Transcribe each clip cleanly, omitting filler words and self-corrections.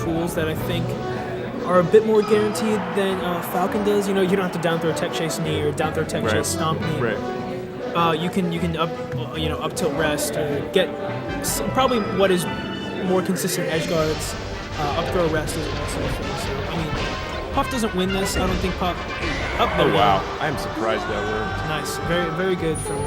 tools that I think are a bit more guaranteed than Falcon does. You know, you don't have to down throw tech chase knee or down throw tech chase stomp knee. Right. You can up tilt rest, get probably what is more consistent edge guards. Up throw rest is also a thing. So I mean, Puff doesn't win this. I don't think Puff. Oh wow! I am surprised that worked. Nice, very good from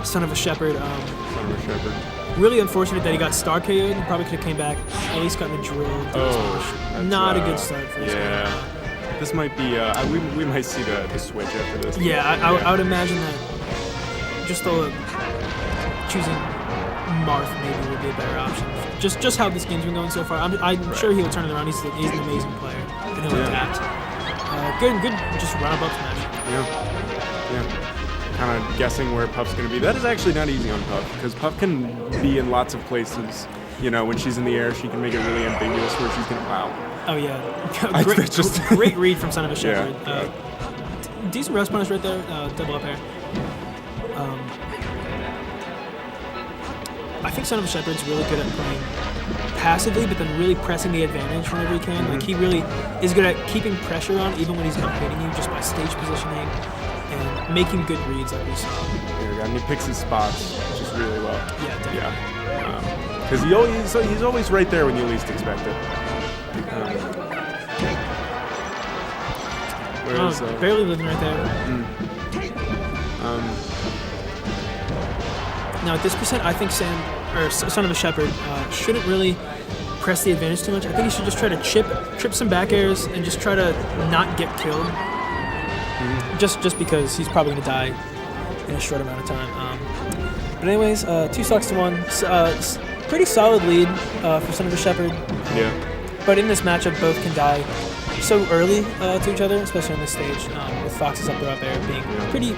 SonofaShepherd. SonofaShepherd. Really unfortunate that he got star KO'd. He probably could have came back, at least gotten a drill. Oh, not a good start for this guy. This might be. We might see the switch after this. Yeah, I would imagine that just choosing Marth maybe would be a better option. Just how this game's been going so far. I'm sure he'll turn it around. He's an amazing player, and he'll adapt. Good, just run-up smash. Yeah. Kind of guessing where Puff's going to be. That is actually not easy on Puff, because Puff can be in lots of places. You know, when she's in the air, she can make it really ambiguous where she's going to wow. Oh, yeah. Great read from SonofaShepherd. Yeah. Decent rest punish right there. Double up air. I think SonofaShepherd's really good at playing passively, but then really pressing the advantage whenever he can. Like, he really is good at keeping pressure on, even when he's not hitting you, just by stage positioning and making good reads like we saw. Yeah, and he picks his spots just really well. Yeah, definitely. Yeah. Because he's always right there when you least expect it. Barely living right there. Now at this percent, I think SonofaShepherd shouldn't really press the advantage too much. I think he should just try to trip some back airs and just try to not get killed. Just because he's probably going to die in a short amount of time. But anyways, 2 stocks to 1. Pretty solid lead for SonofaShepherd. Yeah. But in this matchup, both can die so early to each other, especially on this stage, with Fox's up air being pretty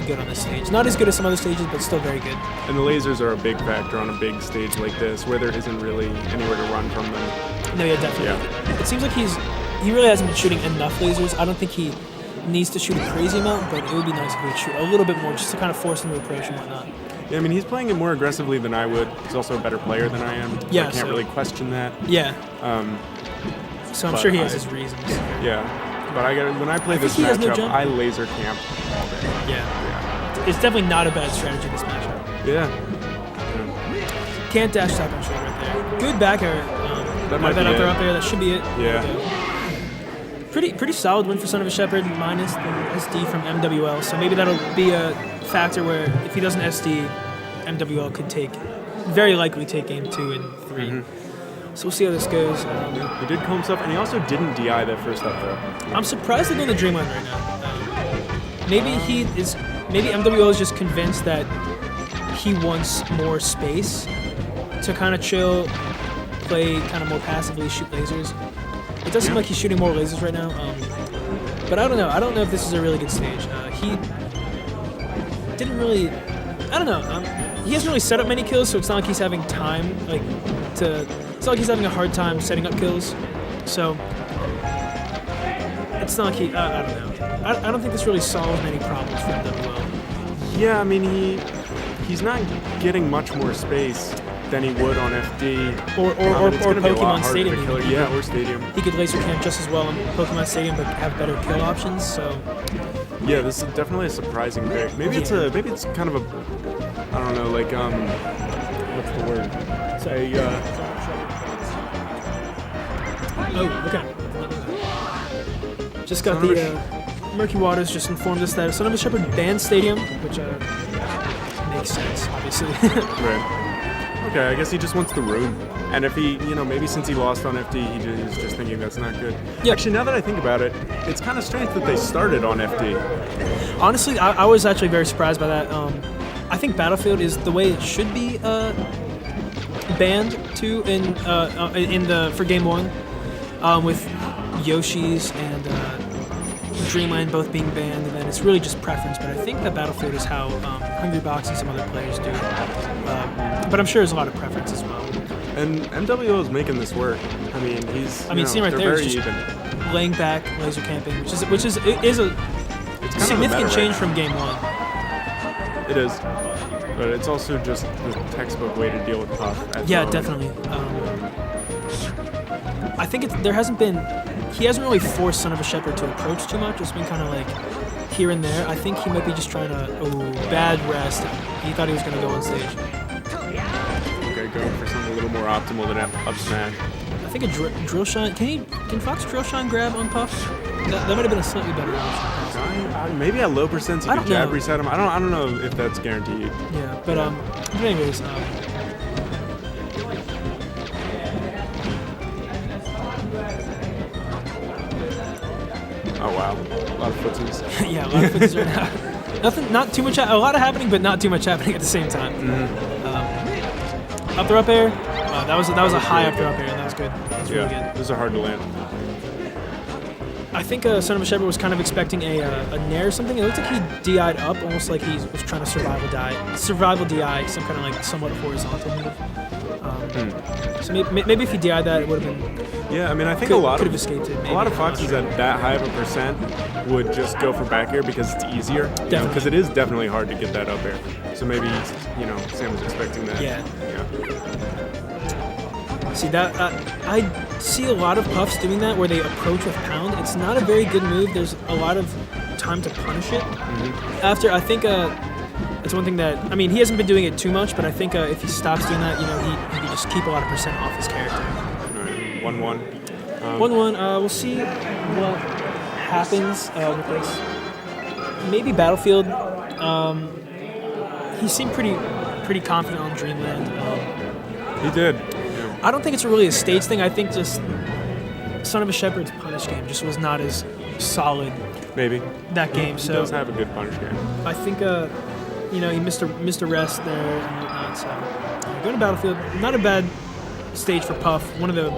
good on this stage. Not as good as some other stages, but still very good. And the lasers are a big factor on a big stage like this, where there isn't really anywhere to run from them. No, yeah, definitely. Yeah. It seems like he really hasn't been shooting enough lasers. I don't think he needs to shoot a crazy amount, but it would be nice if he would shoot a little bit more, just to kind of force him to approach and whatnot. Yeah, I mean, he's playing it more aggressively than I would. He's also a better player than I am. Yeah, I can't really question that. Yeah. So I'm sure he has his reasons. Yeah, but when I play this matchup, I laser camp all day. Yeah. It's definitely not a bad strategy in this matchup. Yeah. Can't dash tap on straight right there. Good back air. That might be up there. That should be it. Yeah. Pretty solid win for SonofaShepherd minus the SD from MWL. So maybe that'll be a factor where if he doesn't SD, MWL could very likely take game 2 and 3. So we'll see how this goes. He did kill himself, and he also didn't DI that first up throw. I'm surprised they're doing the Dreamland right now. Maybe MWL is just convinced that he wants more space to kind of chill, play kind of more passively, shoot lasers. It does seem like he's shooting more lasers right now. But I don't know. I don't know if this is a really good stage. He didn't really... I don't know. He hasn't really set up many kills, so it's not like he's having time It's not like he's having a hard time setting up kills, so it's not like I don't know. I don't think this really solves many problems for MWL. Yeah, I mean, he's not getting much more space than he would on FD. Or Pokemon Stadium. Yeah, or Stadium. He could laser camp just as well on Pokemon Stadium, but have better kill options, so... Yeah, this is definitely a surprising pick. Maybe it's kind of a, I don't know, like, what's the word? Sorry. Oh, okay. Just got the Murky Waters just informed us that SonofaShepherd banned Stadium, which makes sense, obviously. Right. Okay, I guess he just wants the room. And if he, maybe since he lost on FD, he's just thinking that's not good. Yeah. Actually, now that I think about it, it's kind of strange that they started on FD. Honestly, I was actually very surprised by that. I think Battlefield is the way it should be banned too for Game 1, with Yoshi's and Dreamland both being banned, and then it's really just preference. But I think that Battlefield is how Hungrybox and some other players do. But I'm sure there's a lot of preference as well. And MWL is making this work. I mean, seeing right there, he's just laying back, laser camping, which is a significant change from Game 1. It is, but it's also just the textbook way to deal with Puff. Yeah, definitely. think there hasn't been. He hasn't really forced Son of a Shepherd to approach too much. It's been kind of like here and there. I think he might be just trying to. Oh, bad rest. He thought he was going to go on stage. Okay, going for something a little more optimal than up smash. I think a drill shine. Can Fox drill shine grab on Puff? That might have been a slightly better option. Maybe at low percents you could jab reset him. I don't know if that's guaranteed. Yeah, but anyways. Oh wow, a lot of footsies. Yeah, a lot of footsies right now. Not too much. A lot happening, but not too much happening at the same time. Up throw up air. That was a high up throw up air. That was good. That's really good. Those are hard to land. I think Son of a Shepherd was kind of expecting a nair or something. It looked like he DI'd up, almost like he was trying to survival DI, some kind of like somewhat horizontal move. So maybe if he DI'd that, it would have been. Yeah, I mean, I think a lot of escaped it. A lot of foxes at that high of a percent would just go for back air because it's easier. Definitely. Because it is definitely hard to get that up air. So maybe Sam was expecting that. Yeah. See that I see a lot of Puffs doing that where they approach with pound. It's not a very good move. There's a lot of time to punish it. After I think it's one thing that he hasn't been doing it too much, but I think if he stops doing that, he can just keep a lot of percent off his character. All right, 1-1. 1-1. We'll see what happens with this. Maybe Battlefield. He seemed pretty confident on Dreamland. He did. I don't think it's really a stage thing. I think just Son of a Shepherd's punish game just was not as solid. Maybe that game. He does have a good punish game. I think he missed a rest there and whatnot. So going to Battlefield, not a bad stage for Puff. One of the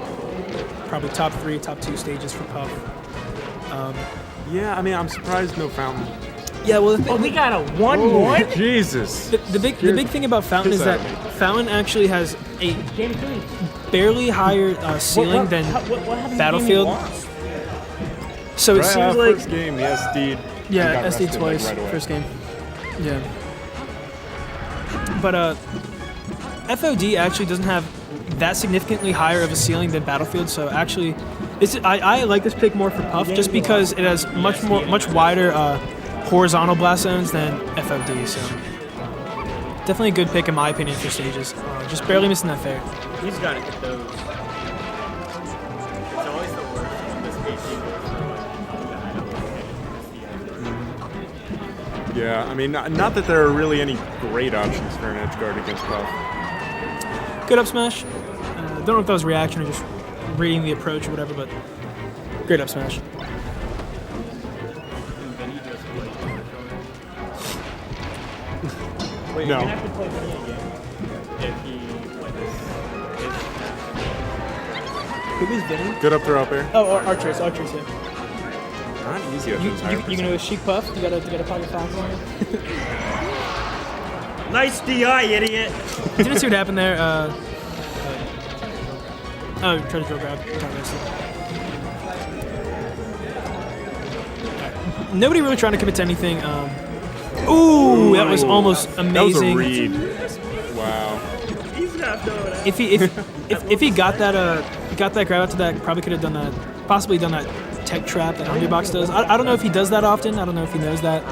probably top 3, top 2 stages for Puff. Yeah, I'm surprised no Fountain. Yeah, well, we got a 1-1. Jesus. The big thing about Fountain is that Fountain actually has a barely higher ceiling than Battlefield. So it seems like first game he SD'd. Yeah, SD'd twice first game. Yeah. But FOD actually doesn't have that significantly higher of a ceiling than Battlefield. So actually, I like this pick more for Puff just because it has much wider horizontal blast zones than FOD. So definitely a good pick in my opinion for stages. Just barely missing that fair. He's got to hit those. It's always the worst on this PC. Yeah, not that there are really any great options for an edge guard against Puff. Good up smash. Don't know if that was reaction or just reading the approach or whatever, but great up smash. Wait, no. You're gonna have to play me again if he Who's Vinny? Good up throw up air. Oh, Archers, yeah. Not easy at those higher You gonna Sheik Puff? You gotta pocket Fox on it? Nice DI, idiot! Didn't see what happened there. Try to drill grab. Nobody really trying to commit to anything. Ooh, that was almost amazing. That was a read. Wow. He's not doing that. If he got that grab out to that, probably could have done that. Possibly done that tech trap that Underbox does. I don't know if he does that often. I don't know if he knows that.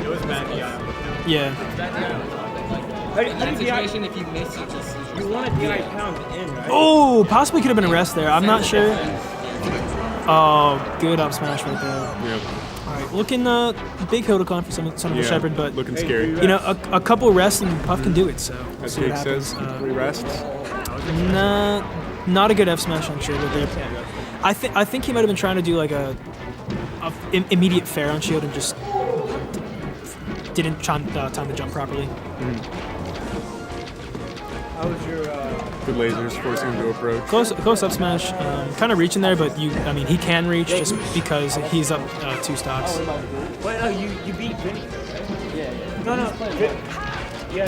It was bad DI. Yeah. That situation, if you miss, You want to DI pound in, right? Oh, possibly could have been a rest there. I'm not sure. Oh, good up smash right there. Yep. All right, looking big hill decline for Son of a Shepherd, but looking scary. A couple rests and Puff can do it. So As see what Jake happens. says, 3 rests. Not a good F smash on Shield there. I think he might have been trying to do like a immediate fair on Shield and just didn't time the jump properly. How was your Good lasers forcing him to approach. Close up smash, kind of reaching there, but he can reach just because he's up 2 stocks. Wait, no, you beat Vinny. Yeah. No.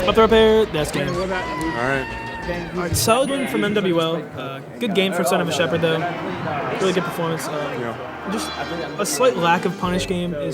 Up throw up air, that's game. What about All right. Solid win from MWL. Good game for Son of a Shepherd though. Really good performance. Yeah. Just a slight lack of punish game is